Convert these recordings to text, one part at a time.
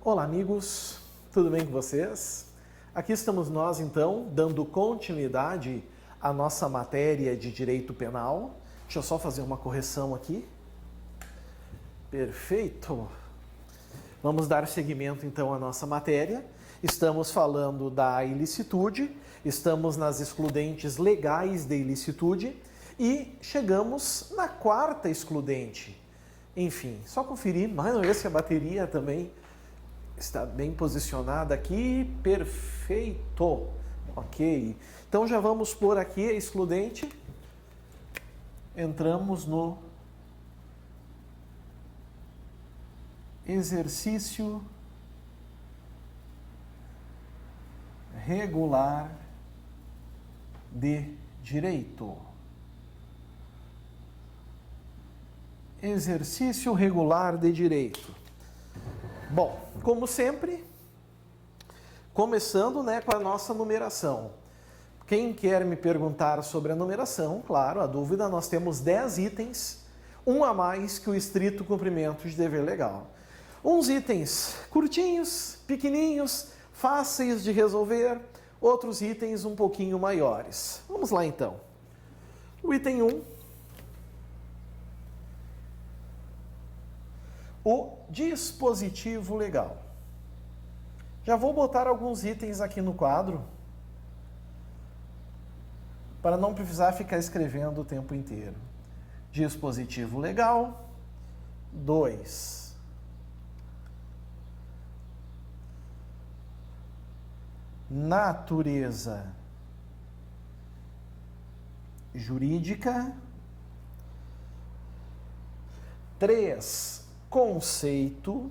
Olá, amigos, tudo bem com vocês? Aqui estamos nós, então, dando continuidade à nossa matéria de Direito Penal. Deixa eu só fazer uma correção aqui. Perfeito! Vamos dar seguimento, então, à nossa matéria. Estamos falando da ilicitude, estamos nas excludentes legais de ilicitude e chegamos na quarta excludente. Enfim, só conferir, mas não ver se a bateria também está bem posicionada aqui. Perfeito! Ok. Então já vamos pôr aqui a excludente. Entramos no exercício regular de direito. Exercício regular de direito. Bom, como sempre, começando, com a nossa numeração. Quem quer me perguntar sobre a numeração, claro, a dúvida, nós temos 10 itens, um a mais que o estrito cumprimento de dever legal. Uns itens curtinhos, pequeninhos, fáceis de resolver, outros itens um pouquinho maiores. Vamos lá então. O item 1. O dispositivo legal. Já vou botar alguns itens aqui no quadro para não precisar ficar escrevendo o tempo inteiro. Dispositivo legal. 2. Natureza jurídica. 3. Conceito.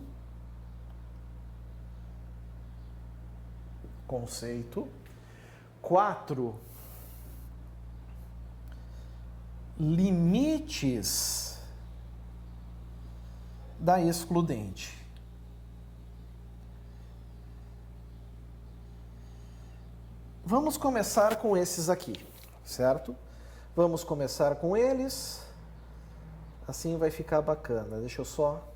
4. Limites da excludente. Vamos começar com esses aqui, certo? Vamos começar com eles. Assim vai ficar bacana. Deixa eu só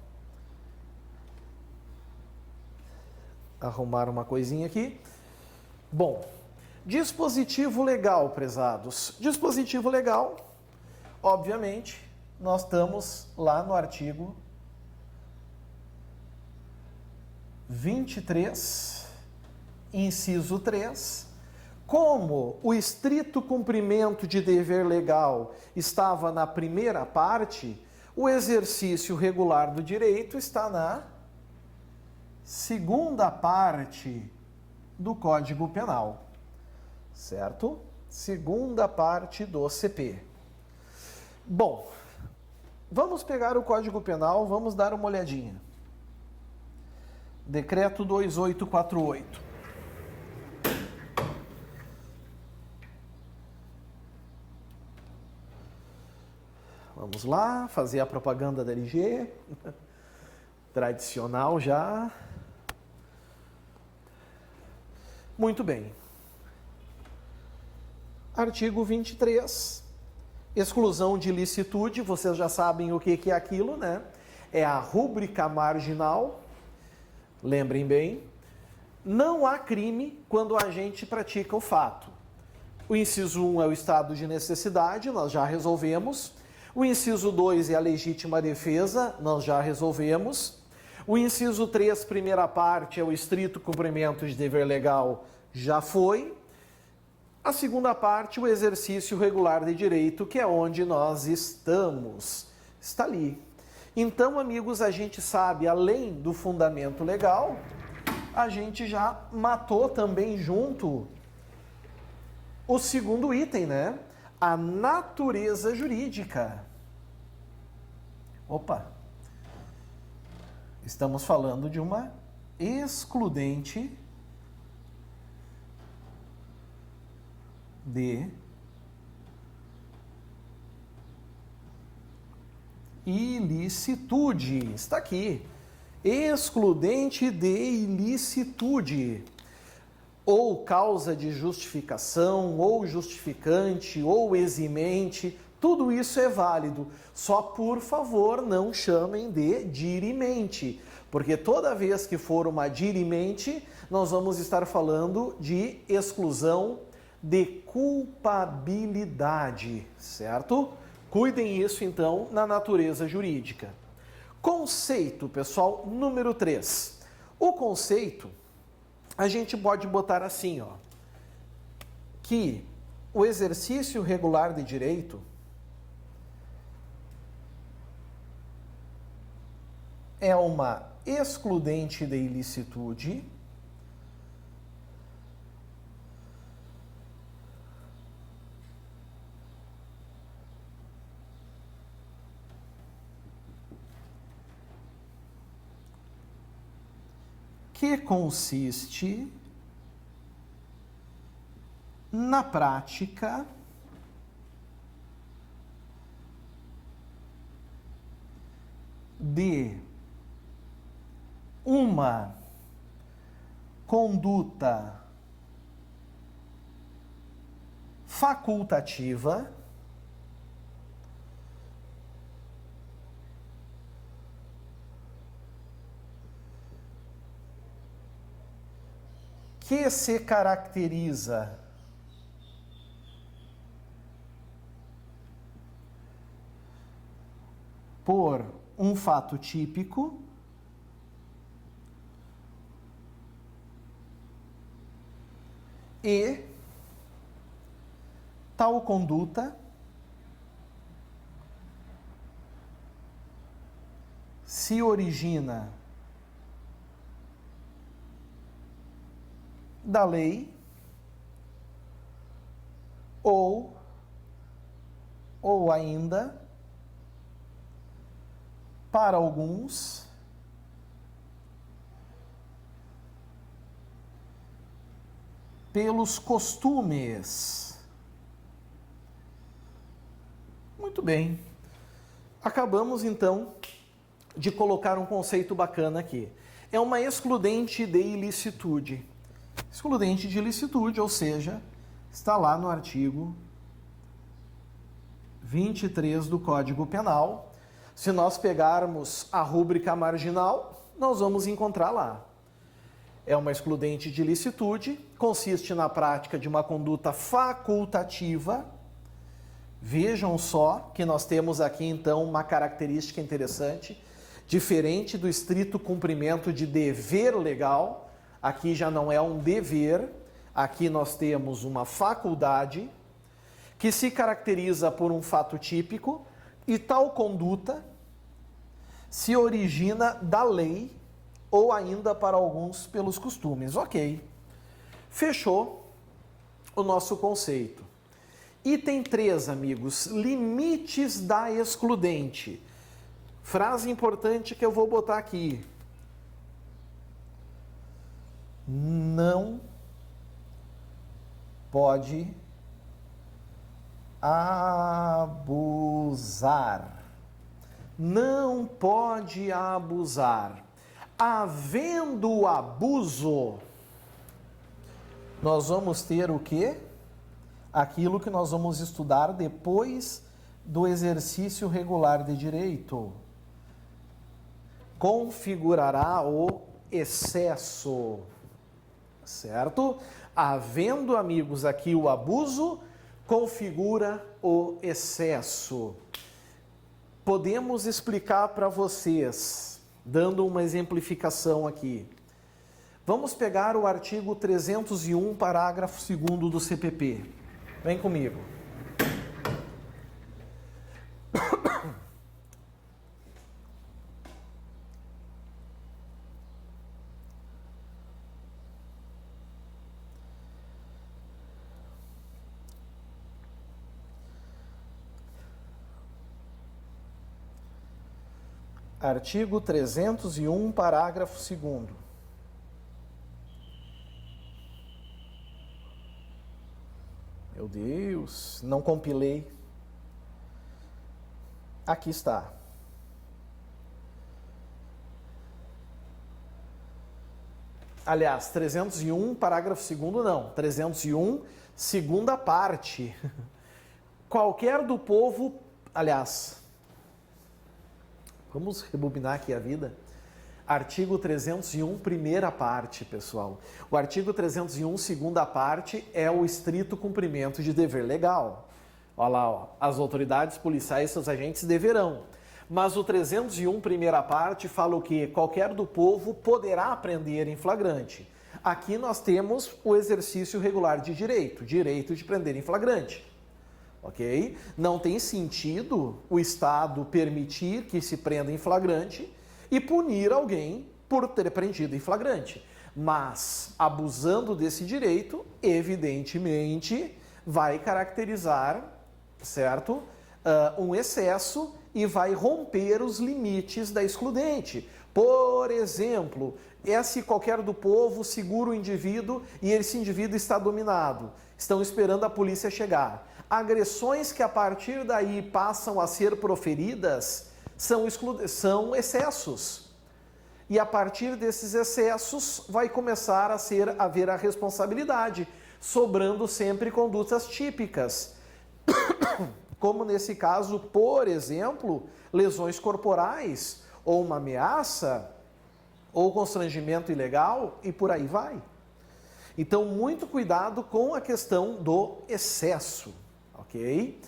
arrumar uma coisinha aqui. Bom, dispositivo legal, prezados. Dispositivo legal, obviamente, nós estamos lá no artigo 23, inciso 3. Como o estrito cumprimento de dever legal estava na primeira parte, o exercício regular do direito está na segunda parte do Código Penal, certo? Segunda parte do CP. Bom, vamos pegar o Código Penal, vamos dar uma olhadinha. Decreto 2848. Vamos lá, fazer a propaganda da LG. Tradicional já. Muito bem. Artigo 23. Exclusão de ilicitude. Vocês já sabem o que é aquilo, né? É a rúbrica marginal. Lembrem bem. Não há crime quando a gente pratica o fato. O inciso 1 é o estado de necessidade, nós já resolvemos. O inciso 2 é a legítima defesa, nós já resolvemos. O inciso 3, primeira parte, é o estrito cumprimento de dever legal, já foi. A segunda parte, o exercício regular de direito, que é onde nós estamos. Está ali. Então, amigos, a gente sabe, além do fundamento legal, a gente já matou também junto o segundo item, né? A natureza jurídica. Opa! Estamos falando de uma excludente de ilicitude. Está aqui. Excludente de ilicitude. Ou causa de justificação, ou justificante, ou eximente, Tudo isso é válido, só por favor não chamem de dirimente, porque toda vez que for uma dirimente, nós vamos estar falando de exclusão de culpabilidade, certo? Cuidem isso então na natureza jurídica. Conceito, pessoal, número 3. O conceito, a gente pode botar assim, ó, que o exercício regular de direito é uma excludente de ilicitude que consiste na prática de uma conduta facultativa que se caracteriza por um fato típico e tal conduta se origina da lei ou ainda, para alguns, pelos costumes. Muito bem. Acabamos então de colocar um conceito bacana aqui. É uma excludente de ilicitude. Excludente de ilicitude, ou seja, está lá no artigo 23 do Código Penal. Se nós pegarmos a rúbrica marginal, nós vamos encontrar lá. É uma excludente de ilicitude, consiste na prática de uma conduta facultativa. Vejam só que nós temos aqui então uma característica interessante, diferente do estrito cumprimento de dever legal. Aqui já não é um dever, aqui nós temos uma faculdade que se caracteriza por um fato típico e tal conduta se origina da lei ou ainda para alguns pelos costumes. Ok. Fechou o nosso conceito. Item 3, amigos, limites da excludente. Frase importante que eu vou botar aqui. Não pode abusar. Não pode abusar. Havendo abuso, nós vamos ter o quê? Aquilo que nós vamos estudar depois do exercício regular de direito. Configurará o excesso, certo? Havendo, amigos, aqui o abuso, configura o excesso. Podemos explicar para vocês, dando uma exemplificação aqui. Vamos pegar o artigo 301, parágrafo 2º do CPP. Vem comigo. Artigo 301, parágrafo 2º. Meu Deus, não compilei. Aqui está. Aliás, 301, parágrafo 2º não. 301, segunda parte. qualquer do povo, aliás, vamos rebobinar aqui a vida. Artigo 301, primeira parte, pessoal. O artigo 301, segunda parte, é o estrito cumprimento de dever legal. Olha lá, ó, as autoridades policiais e seus agentes deverão. Mas o 301, primeira parte, fala o quê? Qualquer do povo poderá prender em flagrante. Aqui nós temos o exercício regular de direito de prender em flagrante. Ok? Não tem sentido o Estado permitir que se prenda em flagrante e punir alguém por ter prendido em flagrante. Mas, abusando desse direito, evidentemente, vai caracterizar, certo? Um excesso e vai romper os limites da excludente. Por exemplo, se qualquer do povo segura o indivíduo e esse indivíduo está dominado. Estão esperando a polícia chegar. Agressões que a partir daí passam a ser proferidas são excessos. E a partir desses excessos vai começar a haver a responsabilidade, sobrando sempre condutas típicas. Como nesse caso, por exemplo, lesões corporais, ou uma ameaça, ou constrangimento ilegal, e por aí vai. Então, muito cuidado com a questão do excesso, ok?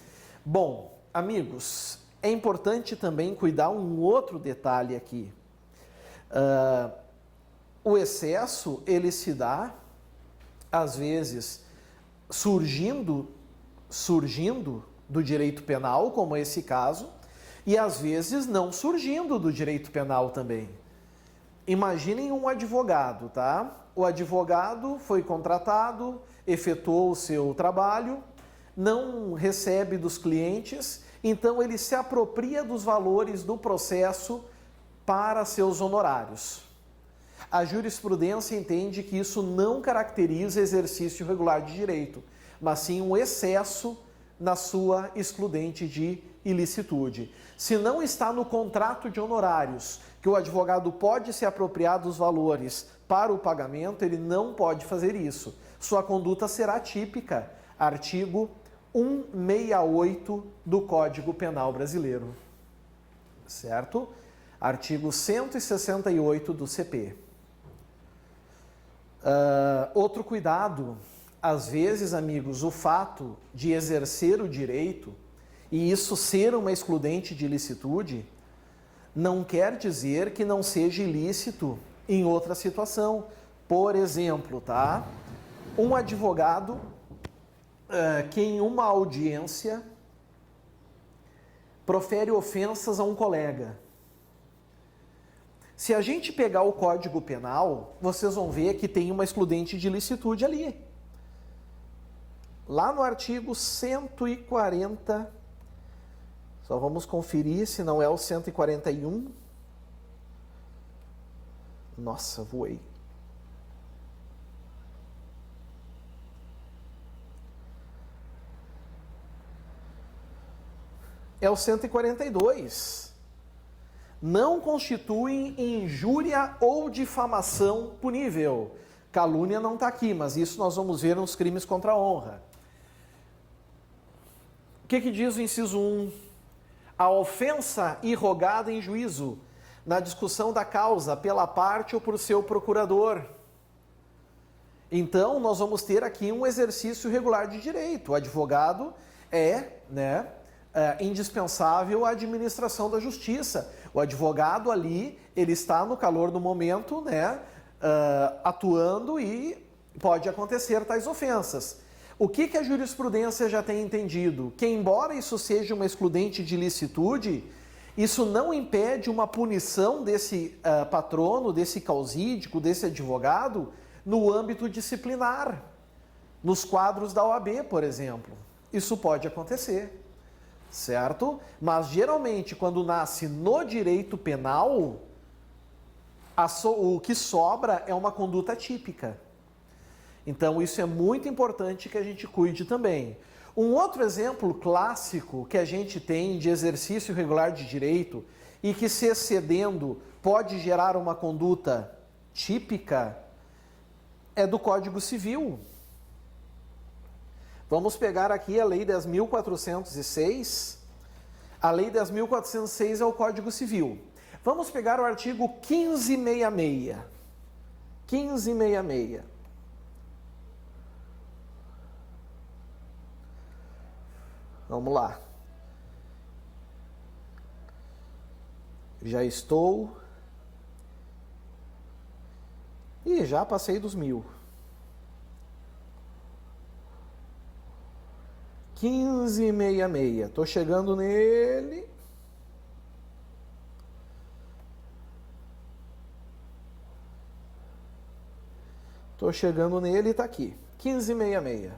Bom, amigos, é importante também cuidar um outro detalhe aqui. O excesso, ele se dá, às vezes, surgindo do direito penal, como esse caso, e às vezes não surgindo do direito penal também. Imaginem um advogado, tá? O advogado foi contratado, efetuou o seu trabalho, não recebe dos clientes, então ele se apropria dos valores do processo para seus honorários. A jurisprudência entende que isso não caracteriza exercício regular de direito, mas sim um excesso na sua excludente de ilicitude. Se não está no contrato de honorários que o advogado pode se apropriar dos valores para o pagamento, ele não pode fazer isso. Sua conduta será típica. Artigo 168 do Código Penal Brasileiro. Certo? Artigo 168 do CP. Outro cuidado. Às vezes, amigos, o fato de exercer o direito e isso ser uma excludente de ilicitude não quer dizer que não seja ilícito em outra situação. Por exemplo, tá? Um advogado que em uma audiência profere ofensas a um colega. Se a gente pegar o Código Penal, vocês vão ver que tem uma excludente de ilicitude ali. Lá no artigo 140, só vamos conferir se não é o 141. Nossa, voei. É o 142. Não constituem injúria ou difamação punível. Calúnia não está aqui, mas isso nós vamos ver nos crimes contra a honra. O que diz o inciso 1? A ofensa irrogada em juízo, na discussão da causa, pela parte ou por seu procurador. Então, nós vamos ter aqui um exercício regular de direito. O advogado é indispensável à administração da justiça. O advogado ali, ele está no calor do momento, atuando e pode acontecer tais ofensas. O que a jurisprudência já tem entendido? Que embora isso seja uma excludente de ilicitude, isso não impede uma punição desse patrono, desse causídico, desse advogado, no âmbito disciplinar, nos quadros da OAB, por exemplo. Isso pode acontecer, certo? Mas geralmente, quando nasce no direito penal, o que sobra é uma conduta típica. Então, isso é muito importante que a gente cuide também. Um outro exemplo clássico que a gente tem de exercício regular de direito e que, se excedendo, pode gerar uma conduta típica é do Código Civil. Vamos pegar aqui a Lei 10.406. A Lei 10.406 é o Código Civil. Vamos pegar o artigo 1566. 1566. Vamos lá. Já estou. E já passei dos 1000. 1566. Estou chegando nele. Estou chegando nele e está aqui. 1566.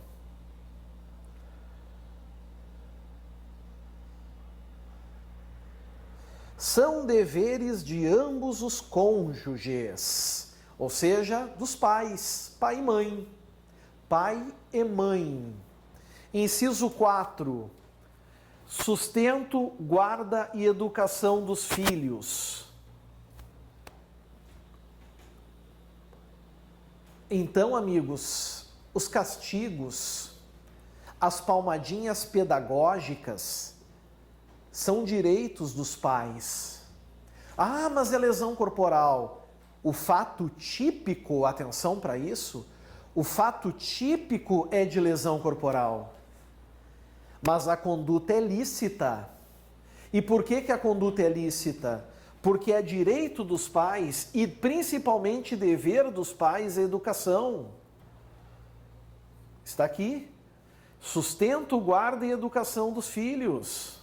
São deveres de ambos os cônjuges, ou seja, dos pais, pai e mãe. Pai e mãe. Inciso 4. Sustento, guarda e educação dos filhos. Então, amigos, os castigos, as palmadinhas pedagógicas são direitos dos pais. Ah, mas é lesão corporal. O fato típico, atenção para isso, o fato típico é de lesão corporal. Mas a conduta é lícita. E por que a conduta é lícita? Porque é direito dos pais e principalmente dever dos pais a educação. Está aqui. Sustento, guarda e educação dos filhos.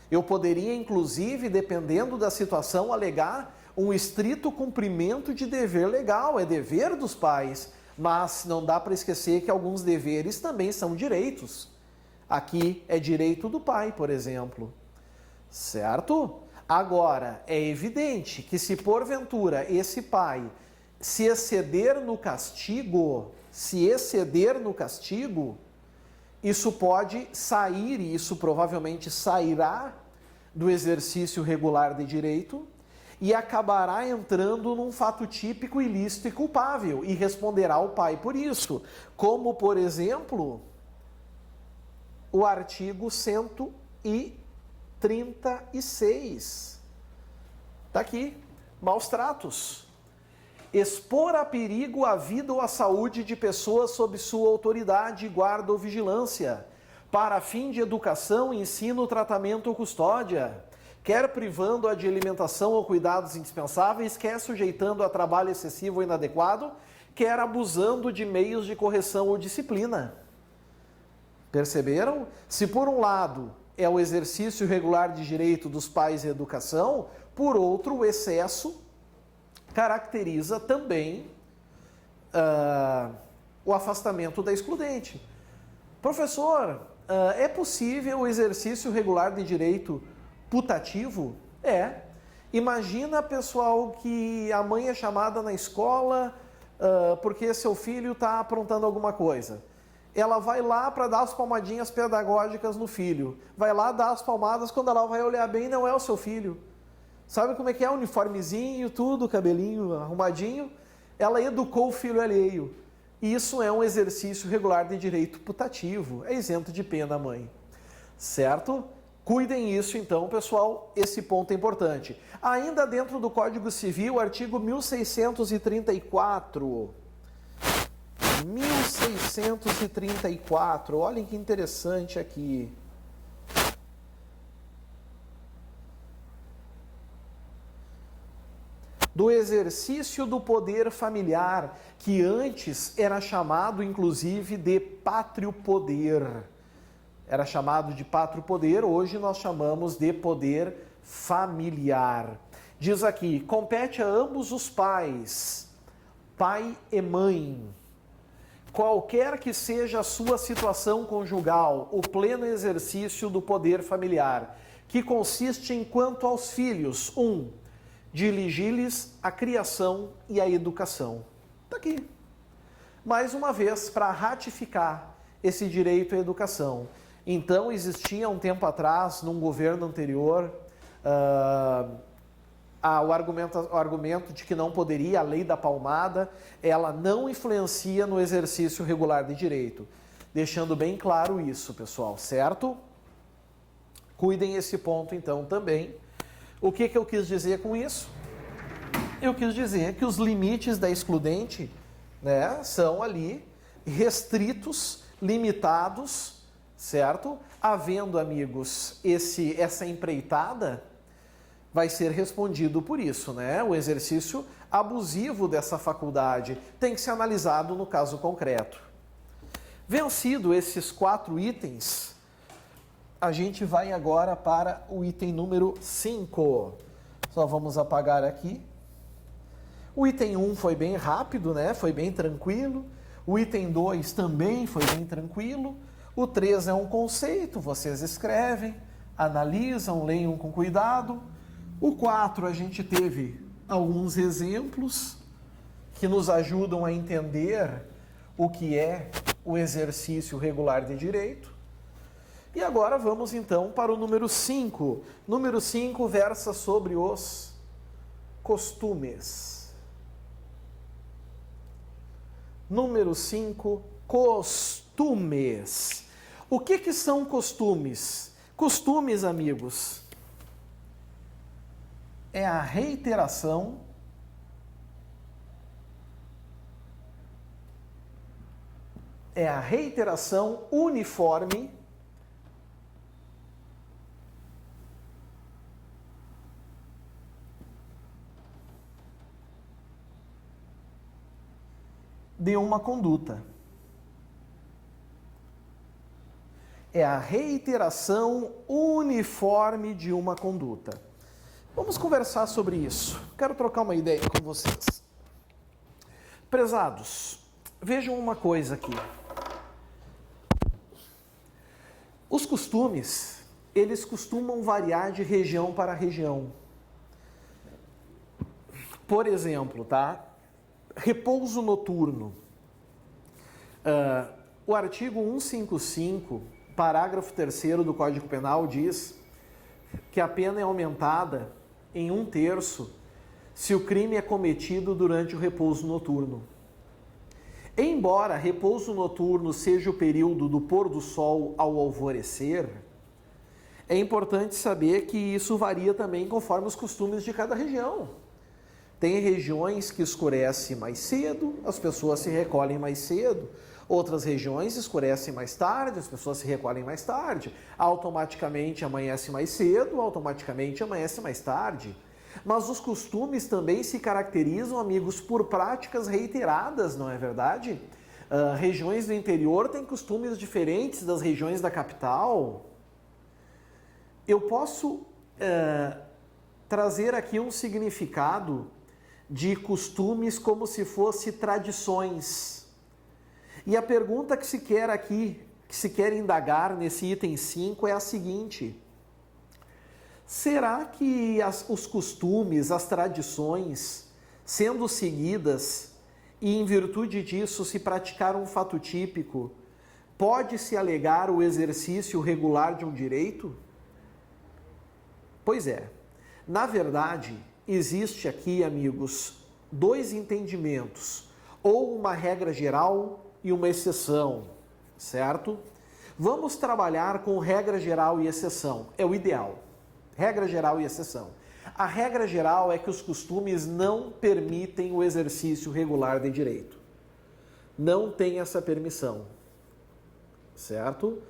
Eu poderia, inclusive, dependendo da situação, alegar um estrito cumprimento de dever legal. É dever dos pais, mas não dá para esquecer que alguns deveres também são direitos. Aqui é direito do pai, por exemplo. Certo? Agora, é evidente que se porventura esse pai se exceder no castigo, isso pode sair, e isso provavelmente sairá do exercício regular de direito e acabará entrando num fato típico, ilícito e culpável, e responderá o pai por isso. Como, por exemplo, o artigo 136. Está aqui, maus tratos. Expor a perigo a vida ou a saúde de pessoas sob sua autoridade, guarda ou vigilância, para fim de educação, ensino, tratamento ou custódia, quer privando-a de alimentação ou cuidados indispensáveis, quer sujeitando a trabalho excessivo ou inadequado, quer abusando de meios de correção ou disciplina. Perceberam? Se por um lado é o exercício regular de direito dos pais à educação, por outro, o excesso caracteriza também o afastamento da excludente. Professor, é possível o exercício regular de direito putativo? É. Imagina, pessoal, que a mãe é chamada na escola porque seu filho está aprontando alguma coisa. Ela vai lá para dar as palmadinhas pedagógicas no filho. Vai lá dar as palmadas, quando ela vai olhar bem, não é o seu filho. Sabe como é que é? Uniformezinho, tudo, cabelinho arrumadinho. Ela educou o filho alheio. E isso é um exercício regular de direito putativo. É isento de pena a mãe. Certo? Cuidem isso então, pessoal. Esse ponto é importante. Ainda dentro do Código Civil, artigo 1634. 1634. Olhem que interessante aqui. Do exercício do poder familiar, que antes era chamado, inclusive, de pátrio poder. Era chamado de pátrio poder, hoje nós chamamos de poder familiar. Diz aqui, compete a ambos os pais, pai e mãe, qualquer que seja a sua situação conjugal, o pleno exercício do poder familiar, que consiste em quanto aos filhos, 1. Dirigi-lhes a criação e a educação. Está aqui. Mais uma vez, para ratificar esse direito à educação. Então, existia um tempo atrás, num governo anterior, o argumento de que não poderia, a lei da palmada, ela não influencia no exercício regular de direito. Deixando bem claro isso, pessoal, certo? Cuidem esse ponto, então, também. O que eu quis dizer com isso? Eu quis dizer que os limites da excludente, né, são ali restritos, limitados, certo? Havendo, amigos, essa empreitada, vai ser respondido por isso, né? O exercício abusivo dessa faculdade tem que ser analisado no caso concreto. Vencido esses 4 itens, a gente vai agora para o item número 5. Só vamos apagar aqui. O item 1 foi bem rápido, né? Foi bem tranquilo. O item 2 também foi bem tranquilo. O 3 é um conceito, vocês escrevem, analisam, leiam com cuidado. O 4 a gente teve alguns exemplos que nos ajudam a entender o que é o exercício regular de direito. E agora vamos então para o número 5. Número 5 versa sobre os costumes. Número 5, costumes. O que são costumes? Costumes, amigos, é a reiteração uniforme de uma conduta. É a reiteração uniforme de uma conduta. Vamos conversar sobre isso. Quero trocar uma ideia com vocês. Prezados, vejam uma coisa aqui. Os costumes, eles costumam variar de região para região. Por exemplo, tá? Repouso noturno. O artigo 155, parágrafo 3º do Código Penal diz que a pena é aumentada em 1/3 se o crime é cometido durante o repouso noturno. Embora repouso noturno seja o período do pôr do sol ao alvorecer, é importante saber que isso varia também conforme os costumes de cada região. Tem regiões que escurece mais cedo, as pessoas se recolhem mais cedo. Outras regiões escurecem mais tarde, as pessoas se recolhem mais tarde. Automaticamente amanhece mais cedo, automaticamente amanhece mais tarde. Mas os costumes também se caracterizam, amigos, por práticas reiteradas, não é verdade? Regiões do interior têm costumes diferentes das regiões da capital. Eu posso trazer aqui um significado de costumes como se fosse tradições. E a pergunta que se quer aqui, que se quer indagar nesse item 5 é a seguinte: será que os costumes, as tradições, sendo seguidas e em virtude disso se praticar um fato típico, pode-se alegar o exercício regular de um direito? Pois é. Na verdade, existe aqui, amigos, 2 entendimentos, ou uma regra geral e uma exceção, certo? Vamos trabalhar com regra geral e exceção, é o ideal. Regra geral e exceção. A regra geral é que os costumes não permitem o exercício regular de direito. Não tem essa permissão, certo?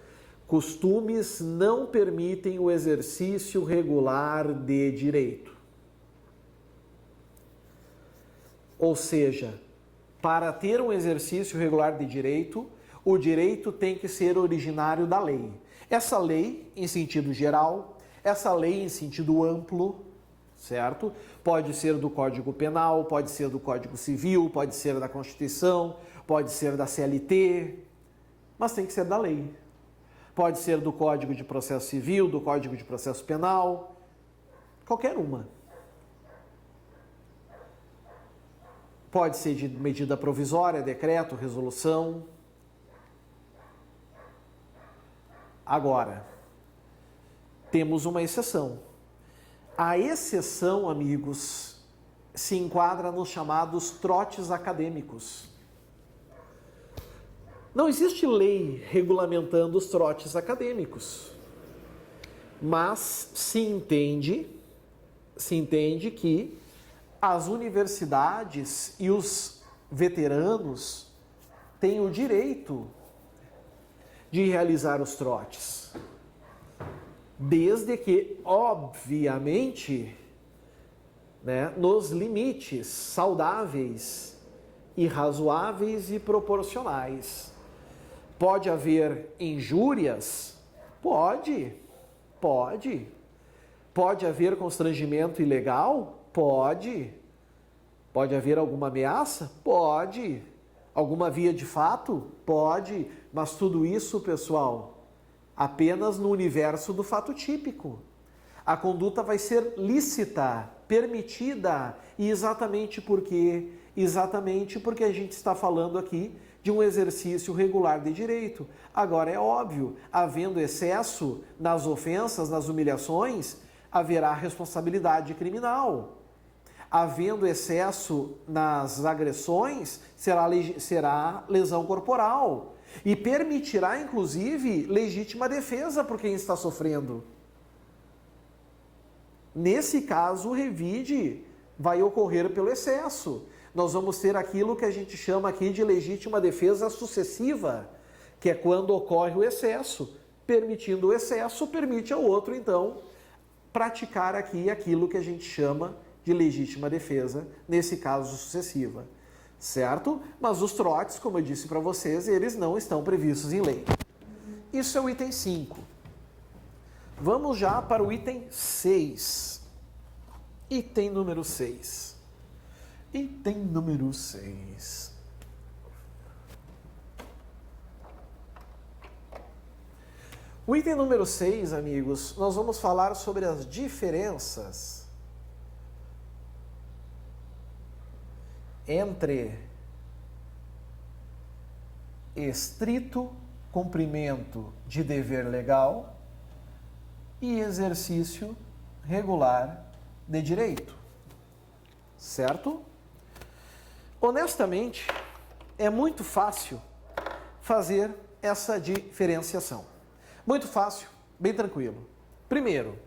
Costumes não permitem o exercício regular de direito. Ou seja, para ter um exercício regular de direito, o direito tem que ser originário da lei. Essa lei, em sentido geral, essa lei em sentido amplo, certo? Pode ser do Código Penal, pode ser do Código Civil, pode ser da Constituição, pode ser da CLT, mas tem que ser da lei. Pode ser do Código de Processo Civil, do Código de Processo Penal, qualquer uma. Pode ser de medida provisória, decreto, resolução. Agora, temos uma exceção. A exceção, amigos, se enquadra nos chamados trotes acadêmicos. Não existe lei regulamentando os trotes acadêmicos, mas se entende que as universidades e os veteranos têm o direito de realizar os trotes, desde que, obviamente, né, nos limites saudáveis e razoáveis e proporcionais. Pode haver injúrias? Pode. Pode haver constrangimento ilegal? Pode. Pode haver alguma ameaça? Pode. Alguma via de fato? Pode. Mas tudo isso, pessoal, apenas no universo do fato típico. A conduta vai ser lícita, permitida, e exatamente porque a gente está falando aqui de um exercício regular de direito. Agora, é óbvio, havendo excesso nas ofensas, nas humilhações, haverá responsabilidade criminal. Havendo excesso nas agressões, será lesão corporal. E permitirá, inclusive, legítima defesa por quem está sofrendo. Nesse caso, o revide vai ocorrer pelo excesso. Nós vamos ter aquilo que a gente chama aqui de legítima defesa sucessiva, que é quando ocorre o excesso. Permitindo o excesso, permite ao outro, então, praticar aqui aquilo que a gente chama de legítima defesa, nesse caso sucessiva. Certo? Mas os trotes, como eu disse para vocês, eles não estão previstos em lei. Isso é o item 5. Vamos já para o item 6. Item número 6. Item número 6. O item número 6, amigos, nós vamos falar sobre as diferenças entre estrito cumprimento de dever legal e exercício regular de direito. Certo? Honestamente, é muito fácil fazer essa diferenciação. Muito fácil, bem tranquilo. Primeiro,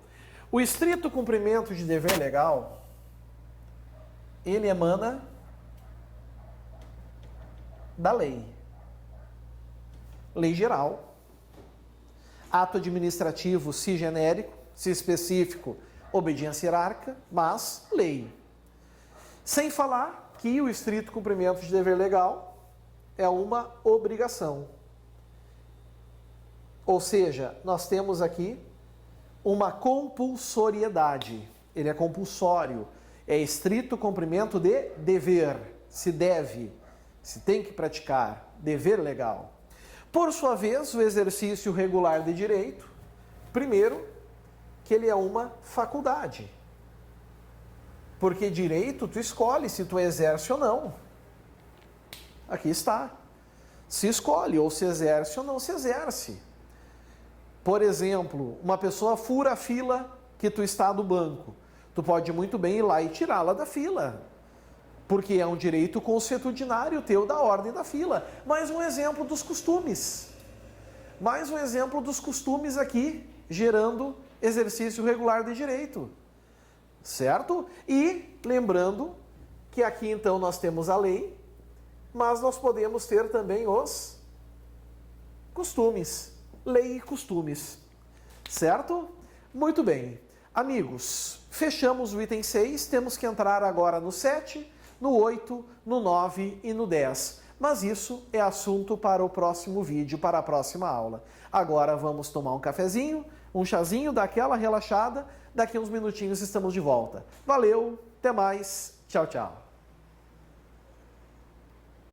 o estrito cumprimento de dever legal, ele emana da lei. Lei geral. Ato administrativo, se genérico, se específico, obediência hierárquica, mas lei. Sem falar que o estrito cumprimento de dever legal é uma obrigação. Ou seja, nós temos aqui uma compulsoriedade. Ele é compulsório. É estrito cumprimento de dever. Se deve, se tem que praticar. Dever legal. Por sua vez, o exercício regular de direito, primeiro, que ele é uma faculdade. Porque direito tu escolhe se tu exerce ou não. Aqui está. Se escolhe ou se exerce ou não se exerce. Por exemplo, uma pessoa fura a fila que tu está do banco. Tu pode muito bem ir lá e tirá-la da fila. Porque é um direito consuetudinário teu da ordem da fila. Mais um exemplo dos costumes. Mais um exemplo dos costumes aqui, gerando exercício regular de direito. Certo? E lembrando que aqui então nós temos a lei, mas nós podemos ter também os costumes. Lei e costumes. Certo? Muito bem. Amigos, fechamos o item 6, temos que entrar agora no 7, no 8, no 9 e no 10. Mas isso é assunto para o próximo vídeo, para a próxima aula. Agora vamos tomar um cafezinho, um chazinho, daquela relaxada. Daqui a uns minutinhos estamos de volta. Valeu, até mais, tchau, tchau.